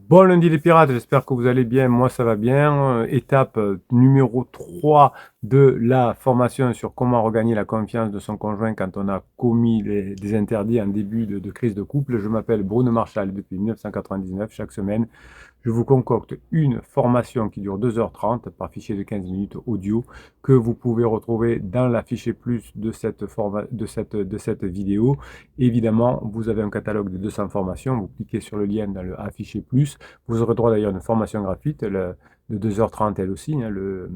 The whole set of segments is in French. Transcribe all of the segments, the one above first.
Bon lundi les pirates, j'espère que vous allez bien, moi ça va bien. Étape numéro 3 de la formation sur comment regagner la confiance de son conjoint quand on a commis des interdits en début de crise de couple. Je m'appelle Bruno Marchal depuis 1999. Chaque semaine, je vous concocte une formation qui dure 2h30 par fichier de 15 minutes audio que vous pouvez retrouver dans la fichier plus de cette vidéo. Évidemment, vous avez un catalogue de 200 formations. Vous cliquez sur le lien dans le afficher plus. Vous aurez droit d'ailleurs à une formation gratuite de 2h30 elle aussi, hein, le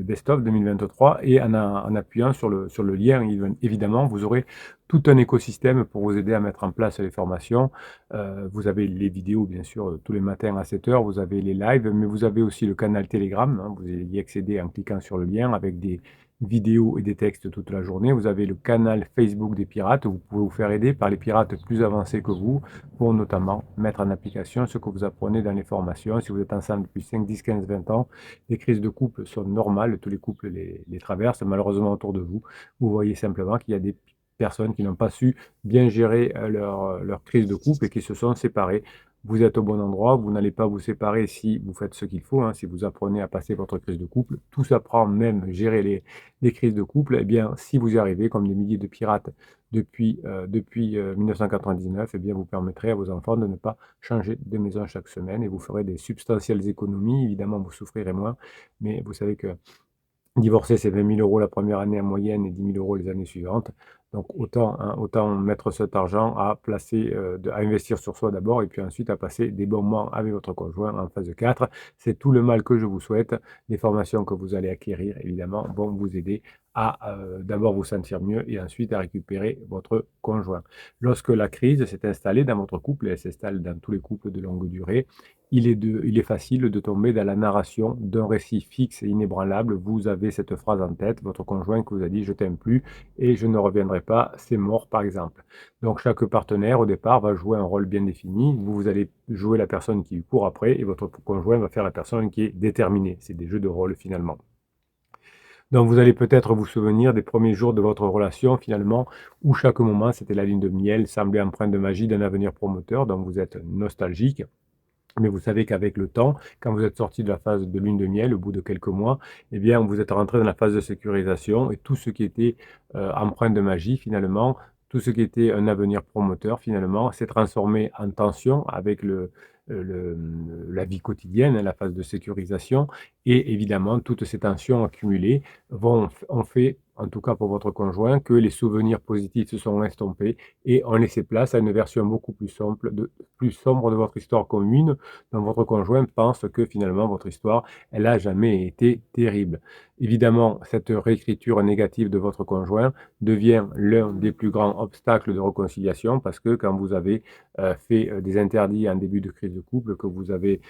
best-of 2023. Et en appuyant sur le lien, évidemment, vous aurez tout un écosystème pour vous aider à mettre en place les formations. Vous avez les vidéos, bien sûr, tous les matins à 7h. Vous avez les lives, mais vous avez aussi le canal Telegram. Hein, vous y accédez en cliquant sur le lien avec des vidéos et des textes toute la journée. Vous avez le canal Facebook des pirates. Vous pouvez vous faire aider par les pirates plus avancés que vous pour notamment mettre en application ce que vous apprenez dans les formations. Si vous êtes ensemble depuis 5, 10, 15, 20 ans, les crises de couple sont normales. Tous les couples les traversent malheureusement autour de vous. Vous voyez simplement qu'il y a des personnes qui n'ont pas su bien gérer leur crise de couple et qui se sont séparées. Vous êtes au bon endroit, vous n'allez pas vous séparer si vous faites ce qu'il faut, hein, si vous apprenez à passer votre crise de couple. Tout s'apprend, même gérer les crises de couple. Eh bien, si vous y arrivez, comme des milliers de pirates depuis 1999, eh bien, vous permettrez à vos enfants de ne pas changer de maison chaque semaine et vous ferez des substantielles économies. Évidemment, vous souffrirez moins, mais vous savez que divorcer, c'est 20 000 euros la première année en moyenne et 10 000 euros les années suivantes. Donc autant mettre cet argent à placer, à investir sur soi d'abord et puis ensuite à passer des bons moments avec votre conjoint en phase 4. C'est tout le mal que je vous souhaite. Les formations que vous allez acquérir, évidemment, vont vous aider à d'abord vous sentir mieux et ensuite à récupérer votre conjoint. Lorsque la crise s'est installée dans votre couple, et elle s'installe dans tous les couples de longue durée, il est facile de tomber dans la narration d'un récit fixe et inébranlable. Vous avez cette phrase en tête, votre conjoint qui vous a dit je t'aime plus et je ne reviendrai pas, c'est mort par exemple. Donc chaque partenaire au départ va jouer un rôle bien défini. Vous allez jouer la personne qui court après et votre conjoint va faire la personne qui est déterminée. C'est des jeux de rôle finalement. Donc vous allez peut-être vous souvenir des premiers jours de votre relation finalement, où chaque moment c'était la lune de miel, semblait empreint de magie d'un avenir prometteur, donc vous êtes nostalgique. Mais vous savez qu'avec le temps, quand vous êtes sorti de la phase de lune de miel, au bout de quelques mois, eh bien, vous êtes rentré dans la phase de sécurisation et tout ce qui était empreint de magie, finalement, tout ce qui était un avenir promoteur, finalement, s'est transformé en tension avec le- la vie quotidienne, hein, la phase de sécurisation. Et évidemment, toutes ces tensions accumulées ont fait, en tout cas pour votre conjoint, que les souvenirs positifs se sont estompés et ont laissé place à une version beaucoup plus sombre de votre histoire commune, dont votre conjoint pense que finalement votre histoire, elle n'a jamais été terrible. Évidemment, cette réécriture négative de votre conjoint devient l'un des plus grands obstacles de réconciliation parce que quand vous avez fait des interdits en début de crise de couple, que vous avez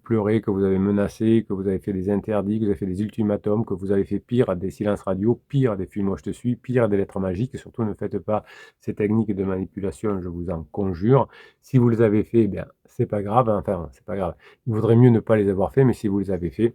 pleuré, que vous avez menacé, que vous avez fait des interdits, que vous avez fait des ultimatums, que vous avez fait pire des silences radio, pire des films moi je te suis, pire des lettres magiques, et surtout ne faites pas ces techniques de manipulation, je vous en conjure. Si vous les avez fait, eh bien, c'est pas grave, hein, enfin, c'est pas grave. Il vaudrait mieux ne pas les avoir fait, mais si vous les avez fait,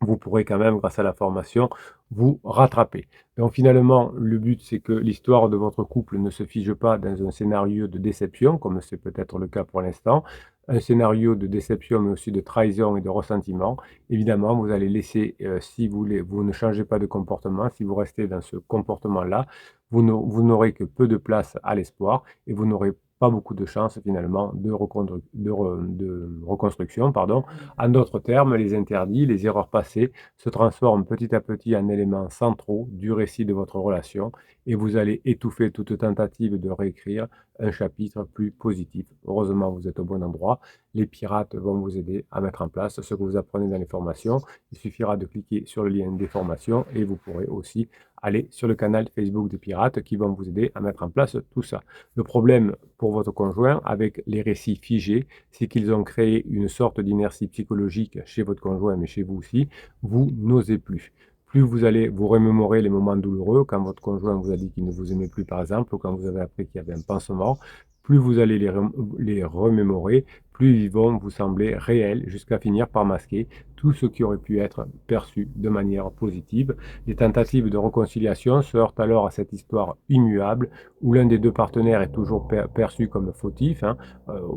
vous pourrez quand même, grâce à la formation, vous rattraper. Donc finalement, le but, c'est que l'histoire de votre couple ne se fige pas dans un scénario de déception, comme c'est peut-être le cas pour l'instant, un scénario de déception, mais aussi de trahison et de ressentiment. Évidemment, vous allez laisser, si vous ne changez pas de comportement, si vous restez dans ce comportement-là, vous n'aurez que peu de place à l'espoir et vous n'aurez pas beaucoup de chances finalement de reconstruction. Pardon. En d'autres termes, les interdits, les erreurs passées se transforment petit à petit en éléments centraux du récit de votre relation et vous allez étouffer toute tentative de réécrire un chapitre plus positif. Heureusement, vous êtes au bon endroit. Les pirates vont vous aider à mettre en place ce que vous apprenez dans les formations. Il suffira de cliquer sur le lien des formations et vous pourrez aussi aller sur le canal Facebook des pirates qui vont vous aider à mettre en place tout ça. Le problème pour votre conjoint avec les récits figés, c'est qu'ils ont créé une sorte d'inertie psychologique chez votre conjoint, mais chez vous aussi. Vous n'osez plus. Plus vous allez vous remémorer les moments douloureux, quand votre conjoint vous a dit qu'il ne vous aimait plus, par exemple, ou quand vous avez appris qu'il y avait un pansement, plus vous allez les remémorer, plus ils vont vous sembler réels, jusqu'à finir par masquer tout ce qui aurait pu être perçu de manière positive. Les tentatives de réconciliation se heurtent alors à cette histoire immuable où l'un des deux partenaires est toujours perçu comme fautif, hein.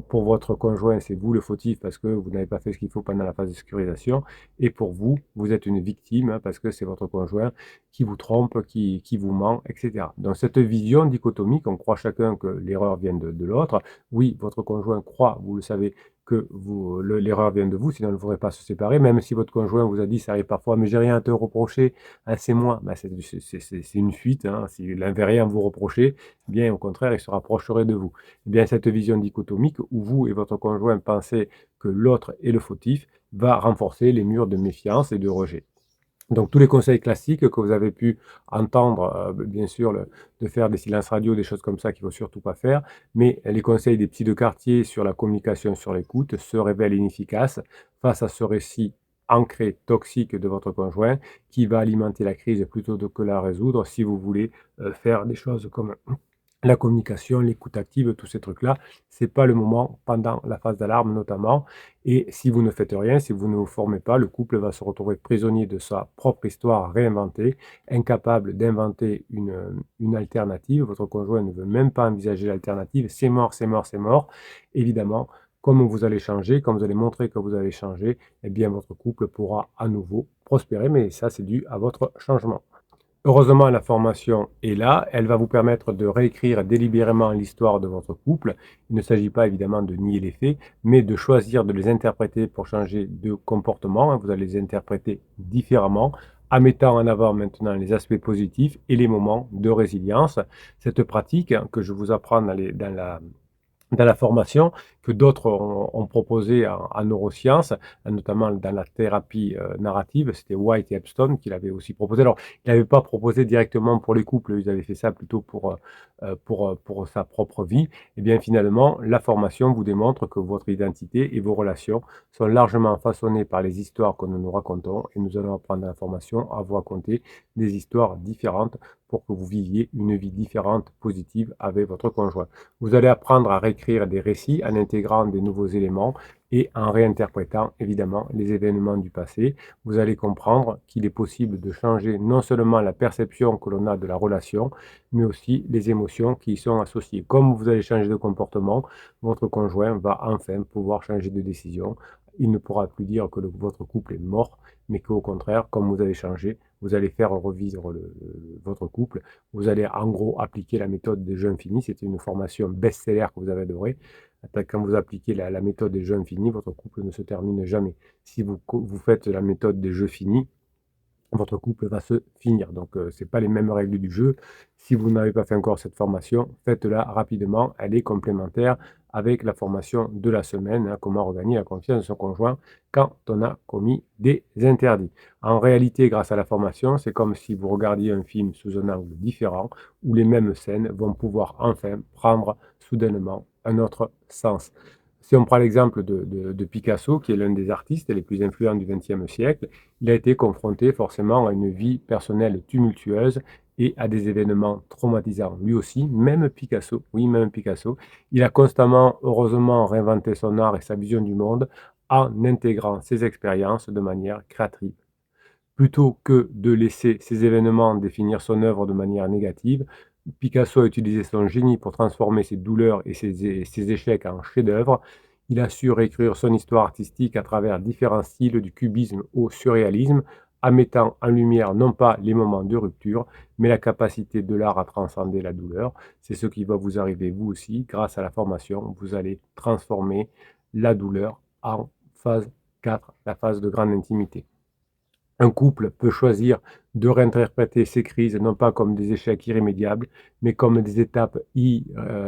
Pour votre conjoint, c'est vous le fautif parce que vous n'avez pas fait ce qu'il faut pendant la phase de sécurisation. Et pour vous, vous êtes une victime, hein, parce que c'est votre conjoint qui vous trompe, qui vous ment, etc. Donc cette vision dichotomique, on croit chacun que l'erreur vient de l'autre. Oui, votre conjoint croit, vous le savez, que l'erreur vient de vous, sinon il ne faudrait pas se séparer, même si votre conjoint vous a dit, ça arrive parfois, mais j'ai rien à te reprocher, hein, c'est moi. Ben, c'est une fuite, hein. S'il n'avait rien à vous reprocher, eh bien au contraire, il se rapprocherait de vous. Eh bien cette vision dichotomique, où vous et votre conjoint pensez que l'autre est le fautif, va renforcer les murs de méfiance et de rejet. Donc tous les conseils classiques que vous avez pu entendre, bien sûr, de faire des silences radio, des choses comme ça qu'il ne faut surtout pas faire, mais les conseils des psys de quartier sur la communication, sur l'écoute, se révèlent inefficaces face à ce récit ancré, toxique de votre conjoint, qui va alimenter la crise plutôt que la résoudre si vous voulez faire des choses comme la communication, l'écoute active, tous ces trucs-là, c'est pas le moment pendant la phase d'alarme notamment. Et si vous ne faites rien, si vous ne vous formez pas, le couple va se retrouver prisonnier de sa propre histoire réinventée, incapable d'inventer une alternative. Votre conjoint ne veut même pas envisager l'alternative. C'est mort, c'est mort, c'est mort. Évidemment, comme vous allez changer, comme vous allez montrer que vous allez changer, eh bien votre couple pourra à nouveau prospérer. Mais ça, c'est dû à votre changement. Heureusement, la formation est là. Elle va vous permettre de réécrire délibérément l'histoire de votre couple. Il ne s'agit pas évidemment de nier les faits, mais de choisir de les interpréter pour changer de comportement. Vous allez les interpréter différemment, en mettant en avant maintenant les aspects positifs et les moments de résilience. Cette pratique que je vous apprends dans la formation, que d'autres ont proposé en neurosciences, notamment dans la thérapie narrative. C'était White et Epstein qui l'avaient aussi proposé. Alors, il n'avait pas proposé directement pour les couples, ils avaient fait ça plutôt pour sa propre vie. Et bien finalement, la formation vous démontre que votre identité et vos relations sont largement façonnées par les histoires que nous nous racontons, et nous allons apprendre dans la formation à vous raconter des histoires différentes pour que vous viviez une vie différente, positive avec votre conjoint. Vous allez apprendre à réécrire des récits en intégrant des nouveaux éléments et en réinterprétant évidemment les événements du passé. Vous allez comprendre qu'il est possible de changer non seulement la perception que l'on a de la relation, mais aussi les émotions qui y sont associées. Comme vous allez changer de comportement, votre conjoint va enfin pouvoir changer de décision. Il ne pourra plus dire que votre couple est mort, mais qu'au contraire, comme vous allez changer, vous allez faire revivre votre couple. Vous allez en gros appliquer la méthode des jeux infinis. C'était une formation best-seller que vous avez adorée. Quand vous appliquez la méthode des jeux infinis, votre couple ne se termine jamais. Si vous faites la méthode des jeux finis, votre couple va se finir. Donc, ce n'est pas les mêmes règles du jeu. Si vous n'avez pas fait encore cette formation, faites-la rapidement. Elle est complémentaire avec la formation de la semaine, hein, comment regagner la confiance de son conjoint quand on a commis des interdits. En réalité, grâce à la formation, c'est comme si vous regardiez un film sous un angle différent, où les mêmes scènes vont pouvoir enfin prendre soudainement un autre sens. Si on prend l'exemple de Picasso, qui est l'un des artistes les plus influents du XXe siècle, il a été confronté forcément à une vie personnelle tumultueuse et à des événements traumatisants. Lui aussi, même Picasso, oui, même Picasso, il a constamment, heureusement, réinventé son art et sa vision du monde en intégrant ses expériences de manière créative. Plutôt que de laisser ces événements définir son œuvre de manière négative, Picasso a utilisé son génie pour transformer ses douleurs et ses échecs en chefs-d'œuvre. Il a su réécrire son histoire artistique à travers différents styles, du cubisme au surréalisme, en mettant en lumière non pas les moments de rupture, mais la capacité de l'art à transcender la douleur. C'est ce qui va vous arriver vous aussi. Grâce à la formation, vous allez transformer la douleur en phase 4, la phase de grande intimité. Un couple peut choisir de réinterpréter ces crises non pas comme des échecs irrémédiables, mais comme des étapes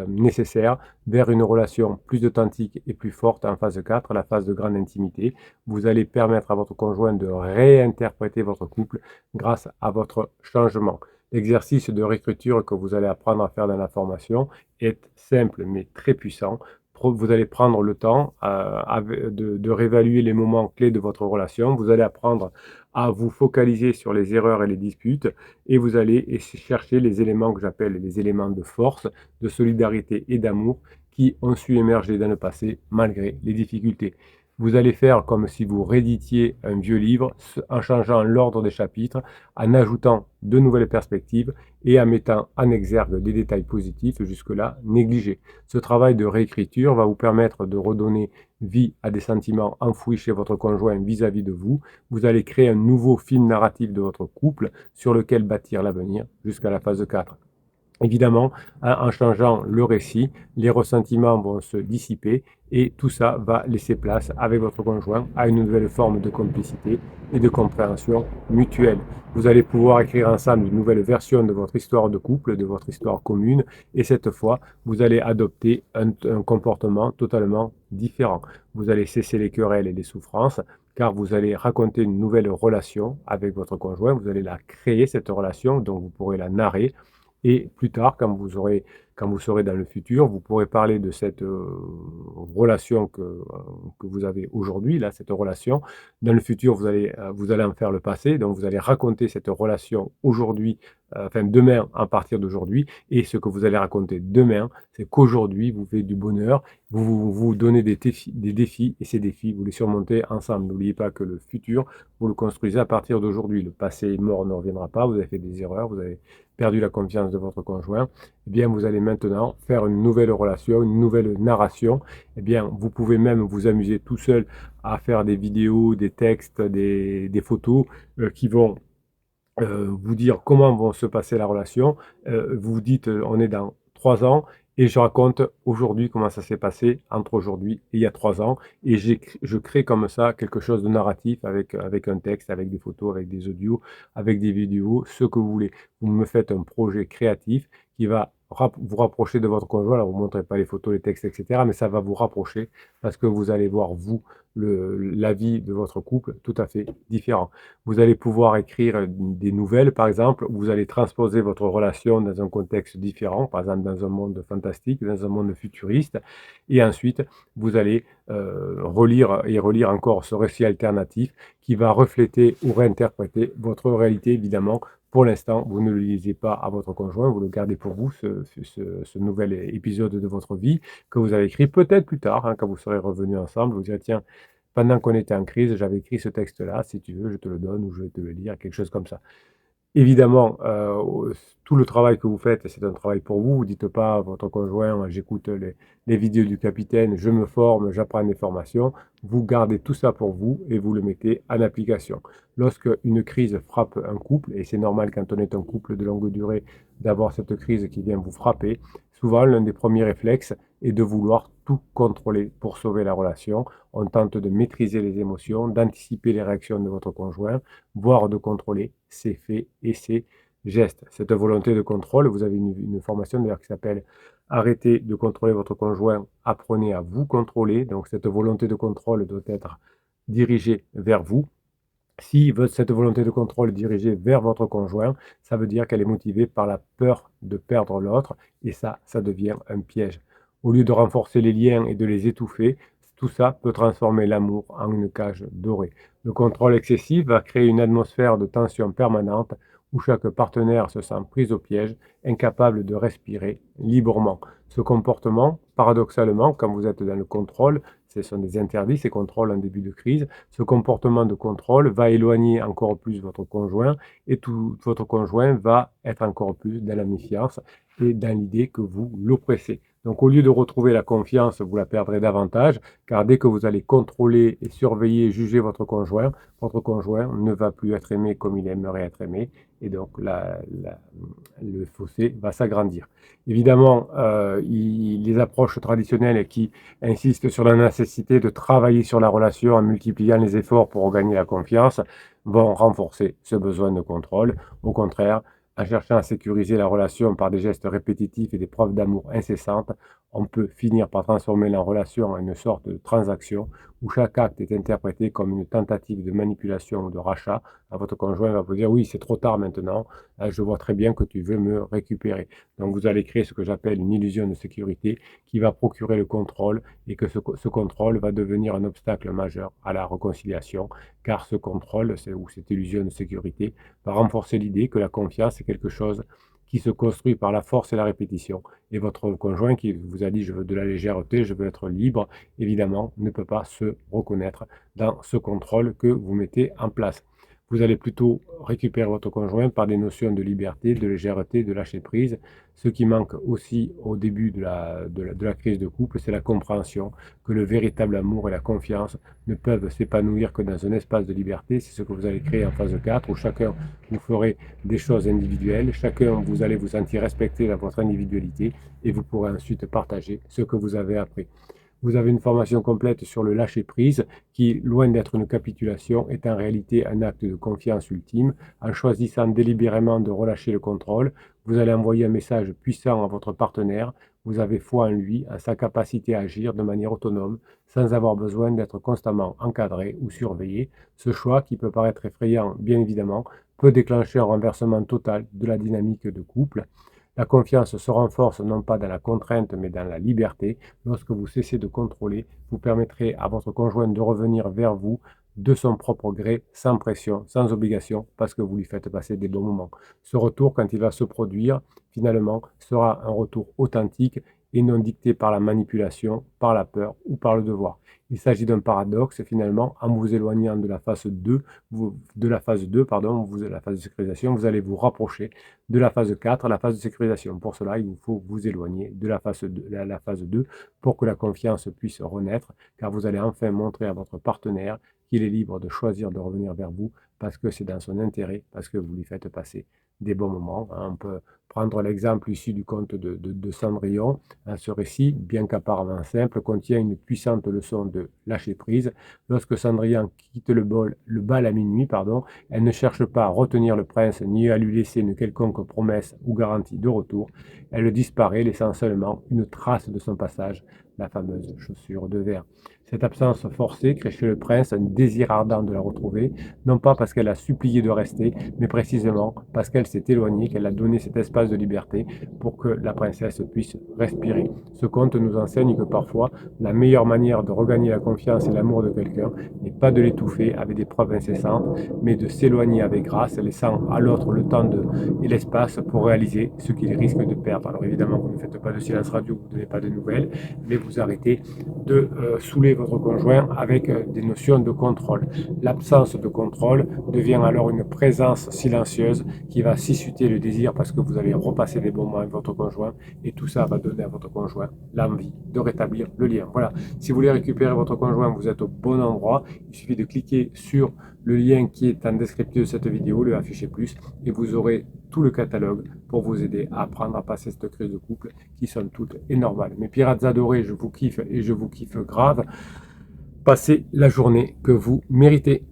nécessaires vers une relation plus authentique et plus forte en phase 4, la phase de grande intimité. Vous allez permettre à votre conjoint de réinterpréter votre couple grâce à votre changement. L'exercice de réécriture que vous allez apprendre à faire dans la formation est simple mais très puissant. Vous allez prendre le temps de réévaluer les moments clés de votre relation. Vous allez apprendre à vous focaliser sur les erreurs et les disputes, et vous allez chercher les éléments que j'appelle les éléments de force, de solidarité et d'amour qui ont su émerger dans le passé malgré les difficultés. Vous allez faire comme si vous rééditiez un vieux livre en changeant l'ordre des chapitres, en ajoutant de nouvelles perspectives et en mettant en exergue des détails positifs jusque-là négligés. Ce travail de réécriture va vous permettre de redonner vie à des sentiments enfouis chez votre conjoint vis-à-vis de vous. Vous allez créer un nouveau film narratif de votre couple sur lequel bâtir l'avenir jusqu'à la phase 4. Évidemment, en changeant le récit, les ressentiments vont se dissiper et tout ça va laisser place avec votre conjoint à une nouvelle forme de complicité et de compréhension mutuelle. Vous allez pouvoir écrire ensemble une nouvelle version de votre histoire de couple, de votre histoire commune, et cette fois, vous allez adopter un comportement totalement différent. Vous allez cesser les querelles et les souffrances, car vous allez raconter une nouvelle relation avec votre conjoint, vous allez la créer, cette relation, donc vous pourrez la narrer et plus tard, quand vous serez dans le futur, vous pourrez parler de cette relation que vous avez aujourd'hui, là, cette relation. Dans le futur, vous allez en faire le passé, donc vous allez raconter cette relation aujourd'hui, enfin demain à partir d'aujourd'hui. Et ce que vous allez raconter demain, c'est qu'aujourd'hui, vous faites du bonheur, vous donnez des défis, et ces défis, vous les surmontez ensemble. N'oubliez pas que le futur, vous le construisez à partir d'aujourd'hui. Le passé est mort, ne reviendra pas, vous avez fait des erreurs, vous avez perdu la confiance de votre conjoint, eh bien, vous allez maintenant faire une nouvelle relation, une nouvelle narration. Eh bien, vous pouvez même vous amuser tout seul à faire des vidéos, des textes, des photos qui vont vous dire comment vont se passer la relation. Vous vous dites, on est dans 3 ans et je raconte aujourd'hui comment ça s'est passé entre aujourd'hui et il y a 3 ans. Et je crée comme ça quelque chose de narratif avec un texte, avec des photos, avec des audios, avec des vidéos, ce que vous voulez. Vous me faites un projet créatif qui va vous rapprocher de votre conjoint. Alors, vous ne montrez pas les photos, les textes, etc. Mais ça va vous rapprocher parce que vous allez voir, vous, la vie de votre couple tout à fait différent. Vous allez pouvoir écrire des nouvelles, par exemple, vous allez transposer votre relation dans un contexte différent, par exemple dans un monde fantastique, dans un monde futuriste, et ensuite, vous allez relire et relire encore ce récit alternatif qui va refléter ou réinterpréter votre réalité, évidemment. Pour l'instant, vous ne le lisez pas à votre conjoint, vous le gardez pour vous, ce nouvel épisode de votre vie que vous avez écrit peut-être plus tard, hein, quand vous serez revenus ensemble, vous direz, tiens, pendant qu'on était en crise, j'avais écrit ce texte-là, si tu veux, je te le donne ou je vais te le lire, quelque chose comme ça. Évidemment, tout le travail que vous faites, c'est un travail pour vous. Vous dites pas à votre conjoint: «J'écoute les vidéos du capitaine, je me forme, j'apprends des formations». Vous gardez tout ça pour vous et vous le mettez en application. Lorsque une crise frappe un couple, et c'est normal quand on est un couple de longue durée d'avoir cette crise qui vient vous frapper, souvent l'un des premiers réflexes est de vouloir tout contrôler pour sauver la relation. On tente de maîtriser les émotions, d'anticiper les réactions de votre conjoint, voire de contrôler ses faits et ses gestes. Cette volonté de contrôle, vous avez une formation d'ailleurs qui s'appelle Arrêtez de contrôler votre conjoint, apprenez à vous contrôler. Donc cette volonté de contrôle doit être dirigée vers vous. Si cette volonté de contrôle est dirigée vers votre conjoint, ça veut dire qu'elle est motivée par la peur de perdre l'autre et ça devient un piège. Au lieu de renforcer les liens et de les étouffer, tout ça peut transformer l'amour en une cage dorée. Le contrôle excessif va créer une atmosphère de tension permanente où chaque partenaire se sent pris au piège, incapable de respirer librement. Ce comportement, paradoxalement, quand vous êtes dans le contrôle, ce sont des interdits, ces contrôles en début de crise, ce comportement de contrôle va éloigner encore plus votre conjoint et tout votre conjoint va être encore plus dans la méfiance et dans l'idée que vous l'oppressez. Donc au lieu de retrouver la confiance, vous la perdrez davantage, car dès que vous allez contrôler et surveiller, juger votre conjoint ne va plus être aimé comme il aimerait être aimé, et donc le fossé va s'agrandir. Évidemment, les approches traditionnelles qui insistent sur la nécessité de travailler sur la relation en multipliant les efforts pour regagner la confiance vont renforcer ce besoin de contrôle. Au contraire, en cherchant à sécuriser la relation par des gestes répétitifs et des preuves d'amour incessantes, on peut finir par transformer la relation en une sorte de transaction où chaque acte est interprété comme une tentative de manipulation ou de rachat. Votre conjoint va vous dire: «Oui, c'est trop tard maintenant, je vois très bien que tu veux me récupérer». Donc vous allez créer ce que j'appelle une illusion de sécurité qui va procurer le contrôle et que ce contrôle va devenir un obstacle majeur à la réconciliation, car ce contrôle ou cette illusion de sécurité va renforcer l'idée que la confiance est quelque chose qui se construit par la force et la répétition. Et votre conjoint qui vous a dit je veux de la légèreté, je veux être libre, évidemment, ne peut pas se reconnaître dans ce contrôle que vous mettez en place. Vous allez plutôt récupérer votre conjoint par des notions de liberté, de légèreté, de lâcher prise. Ce qui manque aussi au début de la crise de couple, c'est la compréhension que le véritable amour et la confiance ne peuvent s'épanouir que dans un espace de liberté. C'est ce que vous allez créer en phase 4, où chacun vous ferez des choses individuelles, chacun vous allez vous sentir respecté dans votre individualité et vous pourrez ensuite partager ce que vous avez appris. Vous avez une formation complète sur le lâcher-prise qui, loin d'être une capitulation, est en réalité un acte de confiance ultime. En choisissant délibérément de relâcher le contrôle, vous allez envoyer un message puissant à votre partenaire. Vous avez foi en lui, en sa capacité à agir de manière autonome, sans avoir besoin d'être constamment encadré ou surveillé. Ce choix, qui peut paraître effrayant, bien évidemment, peut déclencher un renversement total de la dynamique de couple. La confiance se renforce non pas dans la contrainte mais dans la liberté. Lorsque vous cessez de contrôler, vous permettrez à votre conjoint de revenir vers vous de son propre gré, sans pression, sans obligation, parce que vous lui faites passer des bons moments. Ce retour, quand il va se produire, finalement, sera un retour authentique et non dicté par la manipulation, par la peur ou par le devoir. Il s'agit d'un paradoxe, finalement, en vous éloignant de la phase 2, de la phase de sécurisation, vous allez vous rapprocher de la phase 4, la phase de sécurisation. Pour cela, il vous faut vous éloigner de la phase 2, la phase 2 pour que la confiance puisse renaître, car vous allez enfin montrer à votre partenaire qu'il est libre de choisir de revenir vers vous parce que c'est dans son intérêt, parce que vous lui faites passer des bons moments. On peut prendre l'exemple issu du conte de Cendrillon. Ce récit, bien qu'apparemment simple, contient une puissante leçon de lâcher prise. Lorsque Cendrillon quitte le bal à minuit, elle ne cherche pas à retenir le prince ni à lui laisser une quelconque promesse ou garantie de retour. Elle disparaît, laissant seulement une trace de son passage, la fameuse chaussure de verre. Cette absence forcée crée chez le prince un désir ardent de la retrouver, non pas parce qu'elle a supplié de rester, mais précisément parce qu'elle s'est éloignée, qu'elle a donné cet espace de liberté pour que la princesse puisse respirer. Ce conte nous enseigne que parfois, la meilleure manière de regagner la confiance et l'amour de quelqu'un n'est pas de l'étouffer avec des preuves incessantes, mais de s'éloigner avec grâce, laissant à l'autre le temps et l'espace pour réaliser ce qu'il risque de perdre. Alors évidemment, vous ne faites pas de silence radio, vous ne donnez pas de nouvelles, mais vous arrêtez de saouler votre conjoint avec des notions de contrôle. L'absence de contrôle devient alors une présence silencieuse qui va susciter le désir parce que vous allez repasser des bons moments avec votre conjoint et tout ça va donner à votre conjoint l'envie de rétablir le lien. Voilà, si vous voulez récupérer votre conjoint, vous êtes au bon endroit. Il suffit de cliquer sur le lien qui est en descriptif de cette vidéo, le afficher plus, et vous aurez tout le catalogue pour vous aider à apprendre à passer cette crise de couple qui somme toute est normale. Mes pirates adorés, je vous kiffe et je vous kiffe grave. Passez la journée que vous méritez.